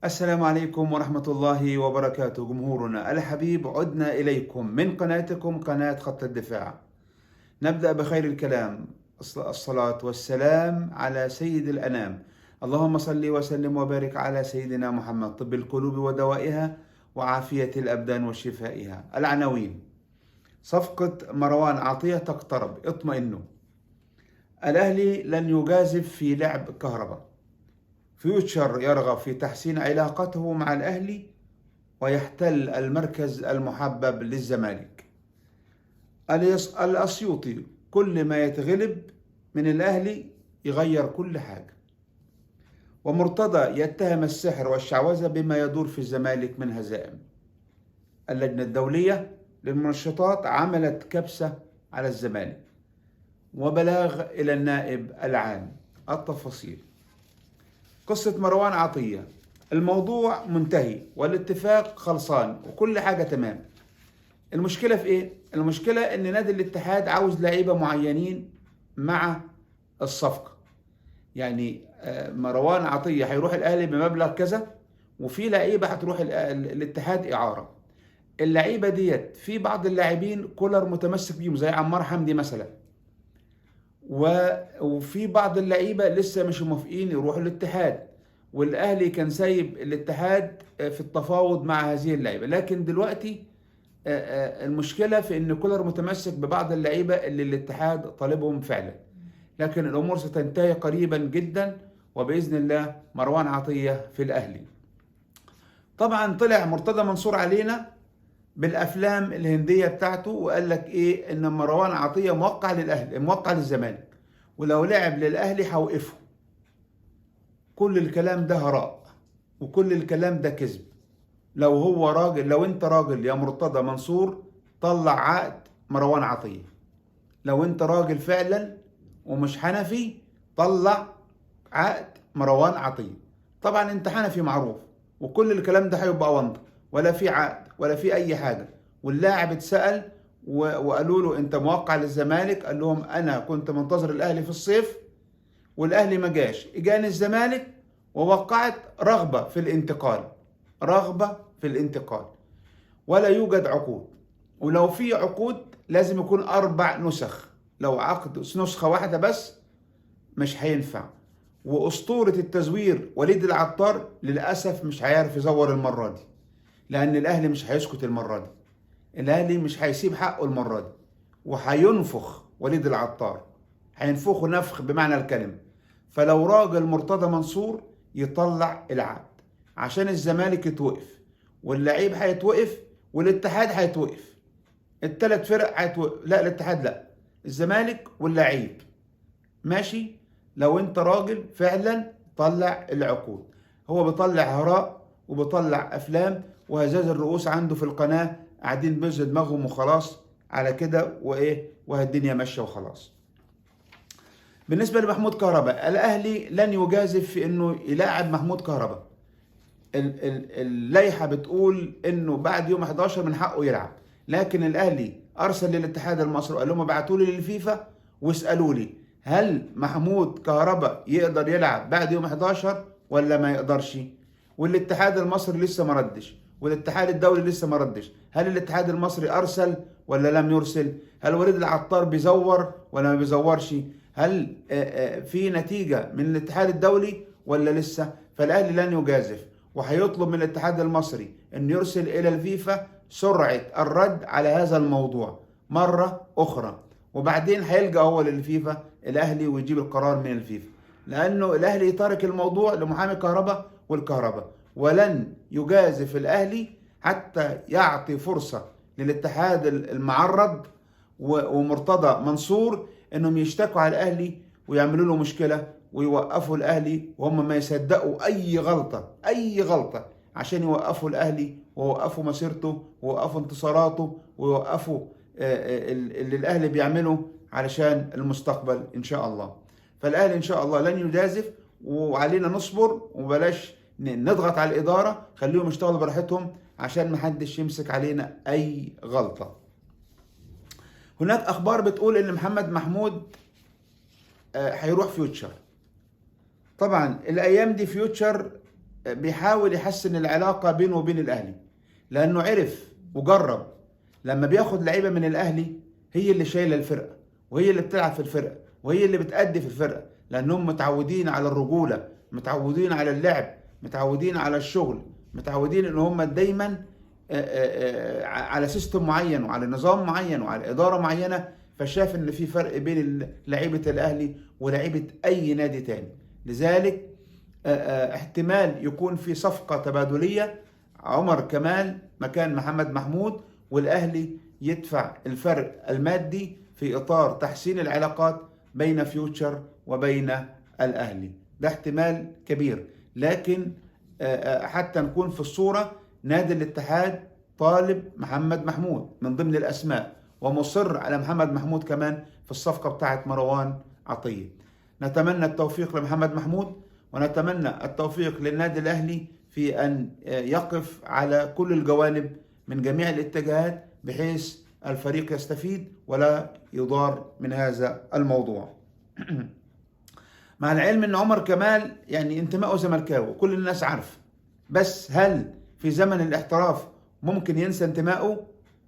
السلام عليكم ورحمة الله وبركاته. جمهورنا الحبيب، عدنا إليكم من قناتكم قناة خط الدفاع. نبدأ بخير الكلام، الصلاة والسلام على سيد الأنام. اللهم صل وسلم وبارك على سيدنا محمد، طب القلوب ودوائها وعافية الأبدان وشفائها. العناوين: صفقة مروان عطية تقترب، اطمئنوا. الأهلي لن يجازف في لعب كهرباء. فيوتشر يرغب في تحسين علاقته مع الأهلي ويحتل المركز المحبب للزمالك. الأسيوطي كل ما يتغلب من الأهلي يغير كل حاجة. ومرتضى يتهم السحر والشعوذة بما يدور في الزمالك من هزائم. اللجنة الدولية للمنشطات عملت كبسة على الزمالك وبلاغ إلى النائب العام. التفاصيل: قصة مروان عطية، الموضوع منتهي والاتفاق خلصان وكل حاجة تمام. المشكلة في ايه؟ المشكلة ان نادي الاتحاد عاوز لعيبة معينين مع الصفقة. يعني مروان عطية هيروح الاهلي بمبلغ كذا، وفي لعيبة هتروح الاتحاد اعارة. اللعيبة ديت في بعض اللاعبين كولر متمسك بيهم زي عمار حمدي مثلا، وفي بعض اللعيبة لسه مش موافقين يروحوا الاتحاد، والاهلي كان سايب الاتحاد في التفاوض مع هذه اللعيبه. لكن دلوقتي المشكله في ان كولر متمسك ببعض اللعيبه اللي الاتحاد طالبهم فعلا. لكن الامور ستنتهي قريبا جدا، وباذن الله مروان عطيه في الاهلي. طبعا طلع مرتضى منصور علينا بالافلام الهنديه بتاعته وقال لك ايه؟ ان مروان عطيه موقع للاهلي، موقع للزمالك، ولو لعب للاهلي هوقفه. كل الكلام ده هراء، وكل الكلام ده كذب. لو هو راجل، لو انت راجل يا مرتضى منصور، طلع عقد مروان عطية. لو انت راجل فعلا ومش حنفي، طلع عقد مروان عطية. طبعا انت حنفي معروف، وكل الكلام ده هيبقى وانت ولا في عقد ولا في اي حاجة. واللاعب اتسأل وقالوا له انت موقع للزمالك، قال لهم انا كنت منتظر الاهلي في الصيف والاهلي ما جاش، اجاني الزمالك ووقعت رغبة في الانتقال. رغبة في الانتقال، ولا يوجد عقود. ولو في عقود لازم يكون 4 نسخ. لو عقد نسخة واحدة بس مش هينفع. وأسطورة التزوير وليد العطار للأسف مش هيعرف يزور المرة دي، لأن الأهلي مش هيسكت المرة دي. الأهلي مش هيسيب حقه المرة دي، وهينفخ وليد العطار، هينفخه نفخ بمعنى الكلمة. فلو راجل مرتضى منصور يطلع العقد عشان الزمالك يتوقف، واللعيب هيتوقف، والاتحاد هيتوقف. ال3 فرق هيتوقف. لا الاتحاد لا، الزمالك واللعيب. ماشي؟ لو انت راجل فعلا طلع العقود. هو بيطلع هراء وبيطلع افلام وهزاز الرؤوس عنده في القناة، قاعدين بيزوا دماغهم وخلاص على كده، وايه، وهالدنيا ماشية وخلاص. بالنسبة لمحمود كهرباء، الاهلي لن يجازف في انه يلاعب محمود كهرباء. اللائحة بتقول انه بعد يوم 11 من حقه يلعب. لكن الاهلي ارسل للاتحاد المصري وقال لهم ابعتوا لي للفيفا واسالوا لي هل محمود كهرباء يقدر يلعب بعد يوم 11 ولا ما يقدرش. والاتحاد المصري لسه ما ردش، والاتحاد الدولي لسه ما ردش. هل الاتحاد المصري ارسل ولا لم يرسل؟ هل وليد العطار بيزور ولا ما بيزورش؟ هل في نتيجة من الاتحاد الدولي ولا لسه؟ فالاهلي لن يجازف، وهيطلب من الاتحاد المصري أن يرسل إلى الفيفا سرعة الرد على هذا الموضوع مرة أخرى، وبعدين هيلجأ هو للفيفا الأهلي ويجيب القرار من الفيفا. لأنه الأهلي ترك الموضوع لمحامي كهرباء والكهرباء، ولن يجازف الأهلي حتى يعطي فرصة للاتحاد المعرض ومرتضى منصور أنهم يشتكوا على الأهلي ويعملوا له مشكلة ويوقفوا الاهلي، وهم ما يصدقوا اي غلطه عشان يوقفوا الاهلي ويوقفوا مسيرته ويوقفوا انتصاراته ويوقفوا اللي الاهلي بيعمله علشان المستقبل ان شاء الله. فالاهلي ان شاء الله لن يجازف، وعلينا نصبر وبلاش نضغط على الاداره، خليهم يشتغلوا براحتهم عشان ما حدش يمسك علينا اي غلطه. هناك اخبار بتقول ان محمد محمود هيروح فيوتشر. طبعا الايام دي فيوتشر بيحاول يحسن العلاقة بينه وبين الأهلي، لأنه عرف وجرب لما بياخد لعيبة من الأهلي هي اللي شايلة الفرقة، وهي اللي بتلعب في الفرقة، وهي اللي بتأدي في الفرقة، لأنهم متعودين على الرجولة، متعودين على اللعب، متعودين على الشغل، متعودين إن هم دايما على سيستم معين وعلى نظام معين وعلى إدارة معينة. فشاف إن في فرق بين لعيبة الأهلي ولعيبة أي نادي تاني. لذلك احتمال يكون في صفقة تبادلية، عمر كمال مكان محمد محمود، والأهلي يدفع الفرق المادي في إطار تحسين العلاقات بين فيوتشر وبين الأهلي. ده احتمال كبير، لكن حتى نكون في الصورة، نادي الاتحاد طالب محمد محمود من ضمن الأسماء، ومصر على محمد محمود كمان في الصفقة بتاعت مروان عطية. نتمنى التوفيق لمحمد محمود، ونتمنى التوفيق للنادي الأهلي في أن يقف على كل الجوانب من جميع الاتجاهات، بحيث الفريق يستفيد ولا يضار من هذا الموضوع. مع العلم أن عمر كمال يعني انتمائه زملكاوي، كل الناس عارفه، بس هل في زمن الاحتراف ممكن ينسى انتمائه؟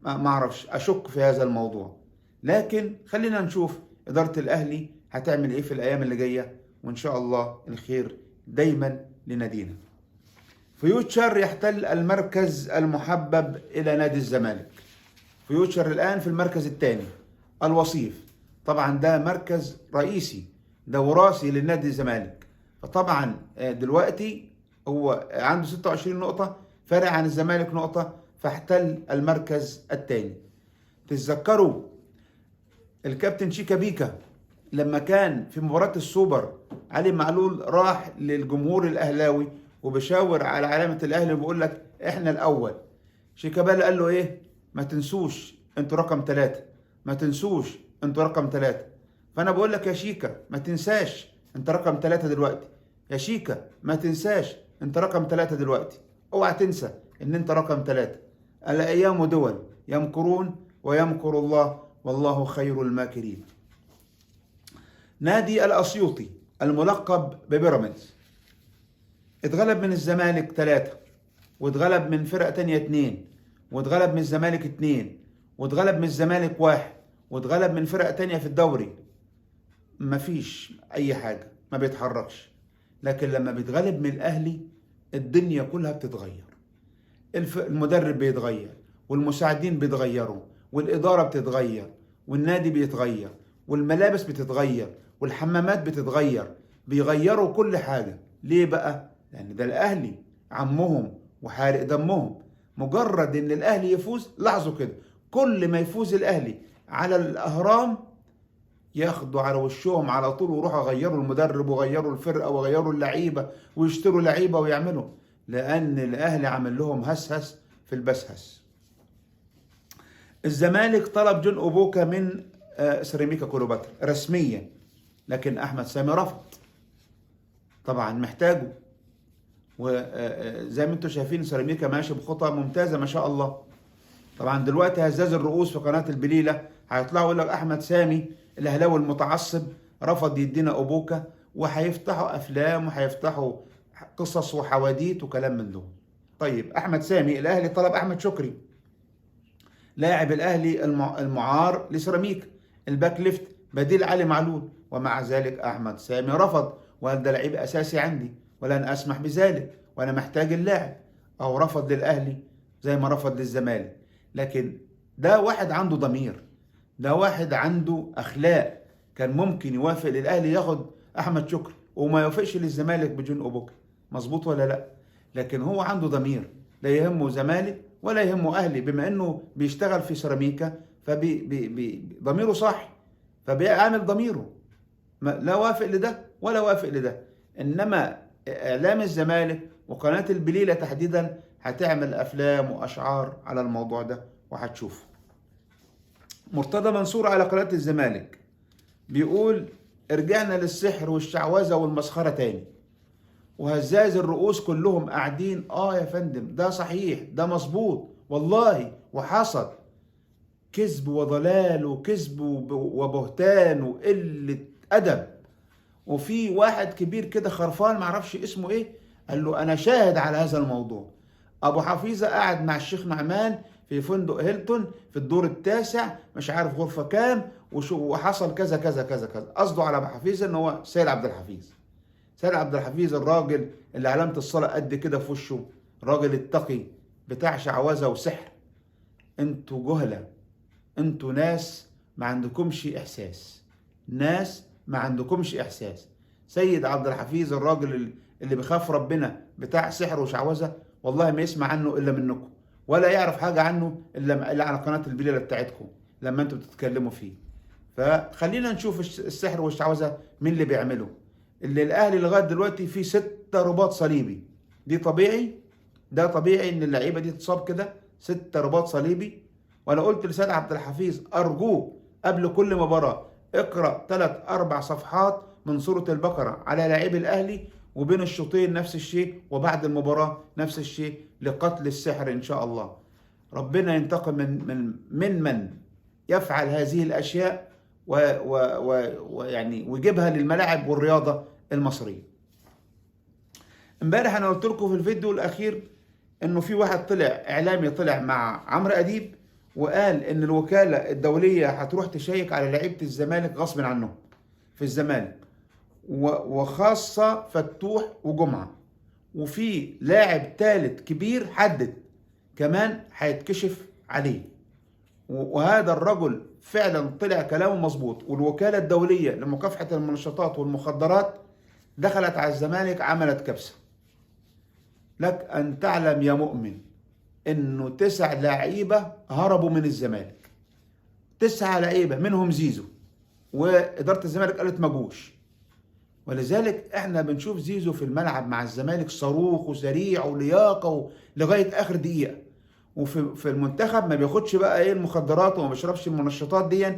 ما اعرفش، اشك في هذا الموضوع. لكن خلينا نشوف إدارة الأهلي هتعمل ايه في الأيام اللي جاية، وإن شاء الله الخير دايما لنادينا. فيوتشر يحتل المركز المحبب إلى نادي الزمالك. فيوتشر الآن في المركز الثاني الوصيف، طبعا ده مركز رئيسي، ده وراثي للنادي الزمالك. فطبعا دلوقتي هو عنده 26 نقطة، فارق عن الزمالك نقطة، فاحتل المركز الثاني. تتذكروا الكابتن شيكا بيكا لما كان في مباراة السوبر، علي معلول راح للجمهور الأهلاوي وبشاور على علامة الأهلي وبيقول لك إحنا الأول. شيكابالا قال له إيه؟ ما تنسوش أنتوا رقم 3، ما تنسوش أنتوا رقم 3. فأنا بقول لك يا شيكا ما تنساش أنت رقم 3 دلوقتي، يا شيكا ما تنساش أنت رقم 3 دلوقتي، اوعى تنسى إن أنت رقم 3. الأيام دول يمكرون ويمكر الله والله خير الماكرين. نادي الأسيوطي الملقب ببيراميدز اتغلب من الزمالك 3، واتغلب من فرقة تانية 2، واتغلب من الزمالك 2، واتغلب من الزمالك 1، واتغلب من فرقة تانية في الدوري. مفيش أي حاجة، ما بيتحركش. لكن لما بيتغلب من الأهلي الدنيا كلها بتتغير، المدرب بيتغير، والمساعدين بيتغيروا، والإدارة بتتغير، والنادي بيتغير، والملابس بتتغير، والحمامات بتتغير، بيغيروا كل حاجة. ليه بقى؟ لأن ده الأهلي عمهم وحارق دمهم. مجرد إن الأهلي يفوز، لاحظوا كده، كل ما يفوز الأهلي على الأهرام ياخدوا على وشهم على طول ويروحوا يغيروا المدرب وغيروا الفرقة وغيروا اللعيبة ويشتروا لعيبة ويعملوا، لأن الأهلي عمل لهم هسهس في البسهس. الزمالك طلب جون أوبوكا من سيراميكا كليوباترا رسميا، لكن أحمد سامي رفض. طبعا محتاجه، وزي ما انتم شايفين سيراميكا ماشي بخطى ممتازة ما شاء الله. طبعا دلوقتي هزاز الرؤوس في قناة البليلة هيطلعوا يقول لك أحمد سامي الأهلاوي المتعصب رفض يدينا أوبوكا، وهيفتحوا أفلام وهيفتحوا قصص وحواديت وكلام من دول. طيب أحمد سامي، الأهلي طلب أحمد شكري لاعب الأهلي المعار لسيراميكا الباك ليفت بديل علي معلول، ومع ذلك أحمد سامي رفض وقال ده لعيب أساسي عندي ولن أسمح بذلك وأنا محتاج اللاعب. أو رفض للأهلي زي ما رفض للزمالك. لكن ده واحد عنده ضمير، ده واحد عنده أخلاق، كان ممكن يوافق للأهلي ياخد أحمد شكري وما يوافقش للزمالك بجون أوبوكا. مظبوط ولا لا؟ لكن هو عنده ضمير، لا يهمه زمالك ولا يهمه أهلي، بما أنه بيشتغل في سيراميكا ضميره صح، فبيعامل ضميره، لا وافق لده ولا وافق لده. إنما إعلام الزمالك وقناة البليلة تحديدا هتعمل أفلام وأشعار على الموضوع ده وهتشوف. مرتضى منصور على قناة الزمالك بيقول رجعنا للسحر والشعوذة والمسخرة تاني، وهزاز الرؤوس كلهم قاعدين يا فندم ده صحيح، ده مظبوط والله وحصل. كذب وضلال وكذب وبهتان وقلة أدب. وفي واحد كبير كده خرفان معرفش اسمه ايه، قال له أنا شاهد على هذا الموضوع. أبو حفيظة قاعد مع الشيخ نعمان في فندق هيلتون في الدور التاسع، مش عارف غرفة كام، وحصل كذا كذا كذا كذا. قصده على أبو حفيظة إن هو سيد عبد الحفيظ. سيد عبد الحفيظ الراجل اللي علامة الصلاة قد كده في وشه، الراجل التقي بتاع شعوذة وسحر. انتوا جهلة، انتوا ناس ما عندكمش إحساس، ناس ما عندكمش إحساس. سيد عبد الحفيظ الراجل اللي بيخاف ربنا بتاع سحر وشعوذة، والله ما يسمع عنه إلا منكم، ولا يعرف حاجة عنه إلا على قناة البليلة بتاعتكم لما انتوا بتتكلموا فيه. فخلينا نشوف السحر والشعوذة مين اللي بيعمله. اللي الأهلي لغاية دلوقتي فيه 6 رباط صليبي. دي طبيعي؟ ده طبيعي إن اللعيبة دي تتصاب كده 6 رباط صليبي؟ وأنا قلت لسيد عبد الحفيظ أرجوك قبل كل مباراة اقرأ 3-4 صفحات من سورة البقرة على لاعبي الأهلي، وبين الشوطين نفس الشيء، وبعد المباراة نفس الشيء، لقتل السحر إن شاء الله. ربنا ينتقم من يفعل هذه الأشياء ويعني ويجيبها للملاعب والرياضة المصرية. امبارح أنا قلت لكم في الفيديو الأخير إنه في واحد طلع إعلامي طلع مع عمرو أديب وقال إن الوكالة الدولية هتروح تشيك على لعيبة الزمالك غصب عنهم في الزمالك، وخاصة فتوح وجمعة، وفي لاعب ثالث كبير حدد كمان هيتكشف عليه. وهذا الرجل فعلا طلع كلامه مظبوط، والوكالة الدولية لمكافحة المنشطات والمخدرات دخلت على الزمالك عملت كبسة. لك أن تعلم يا مؤمن إنه 9 لعيبة هربوا من الزمالك، 9 لعيبة منهم زيزو، وإدارة الزمالك قالت ما جوش. ولذلك احنا بنشوف زيزو في الملعب مع الزمالك صاروخ وسريع ولياقة لغاية آخر دقيقة، وفي المنتخب ما بياخدش بقى ايه المخدرات وما بيشربش المنشطات دي،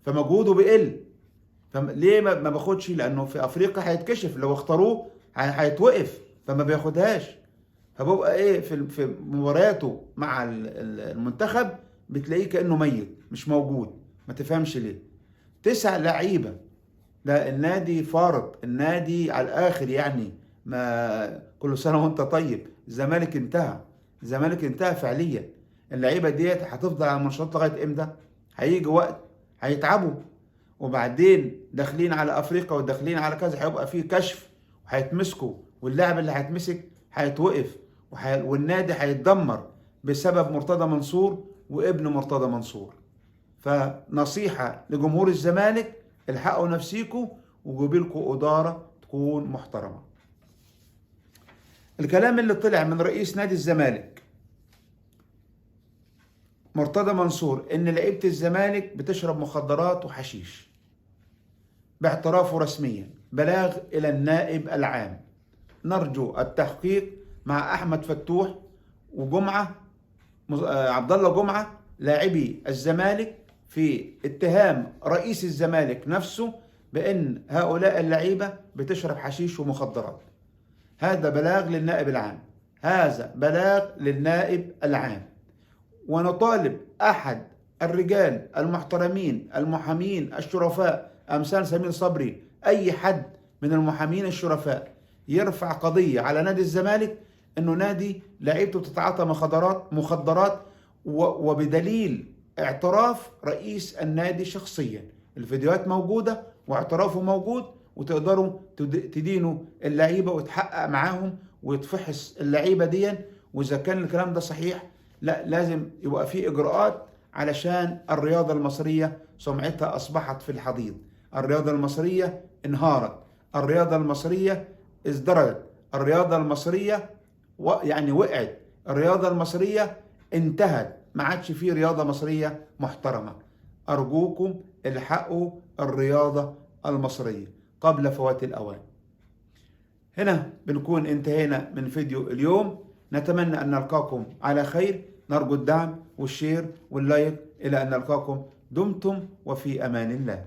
فمجهوده بيقل. فليه ما باخدش؟ لانه في افريقيا هيتكشف، لو اختاروه هيتوقف، فما بياخدهاش. فبقى ايه في مبارياته مع المنتخب بتلاقيه كانه ميت مش موجود، ما تفهمش ليه. 9 لعيبه، ده النادي فارط، النادي على الاخر يعني. ما كل سنه وانت طيب، الزمالك انتهى، الزمالك انتهى فعليا. اللعيبه ديت هتفضل على المنشطات لغايه امتى؟ هيجي وقت هيتعبوا، وبعدين داخلين على افريقيا وداخلين على كذا، هيبقى فيه كشف وهيتمسكوا، واللاعب اللي هيتمسك هيتوقف، والنادي هيتدمر بسبب مرتضى منصور وابن مرتضى منصور. فنصيحه لجمهور الزمالك، الحقوا نفسيكم وجيبوا لكم اداره تكون محترمه. الكلام اللي طلع من رئيس نادي الزمالك مرتضى منصور ان لعيبه الزمالك بتشرب مخدرات وحشيش باعترافه رسميا بلاغ الى النائب العام. نرجو التحقيق مع احمد فتوح وجمعه، عبد الله جمعه، لاعبي الزمالك، في اتهام رئيس الزمالك نفسه بان هؤلاء اللعيبه بتشرب حشيش ومخدرات. هذا بلاغ للنائب العام، هذا بلاغ للنائب العام. ونطالب أحد الرجال المحترمين المحامين الشرفاء أمثال سمير صبري، أي حد من المحامين الشرفاء يرفع قضية على نادي الزمالك أنه نادي لعيبته تتعاطى مخدرات وبدليل اعتراف رئيس النادي شخصيا. الفيديوهات موجودة واعترافه موجود، وتقدروا تدينوا اللعيبة وتحقق معاهم ويتفحص اللعيبة دي، وإذا كان الكلام ده صحيح لا لازم يبقى في إجراءات، علشان الرياضة المصرية سمعتها أصبحت في الحضيض. الرياضة المصرية انهارت، الرياضة المصرية ازدرت، الرياضة المصرية يعني وقعت، الرياضة المصرية انتهت، ما عادش في رياضة مصرية محترمة. أرجوكم الحقوا الرياضة المصرية قبل فوات الأوان. هنا بنكون انتهينا من فيديو اليوم، نتمنى أن نلقاكم على خير، نرجو الدعم والشير واللايك، إلى أن نلقاكم، دمتم وفي أمان الله.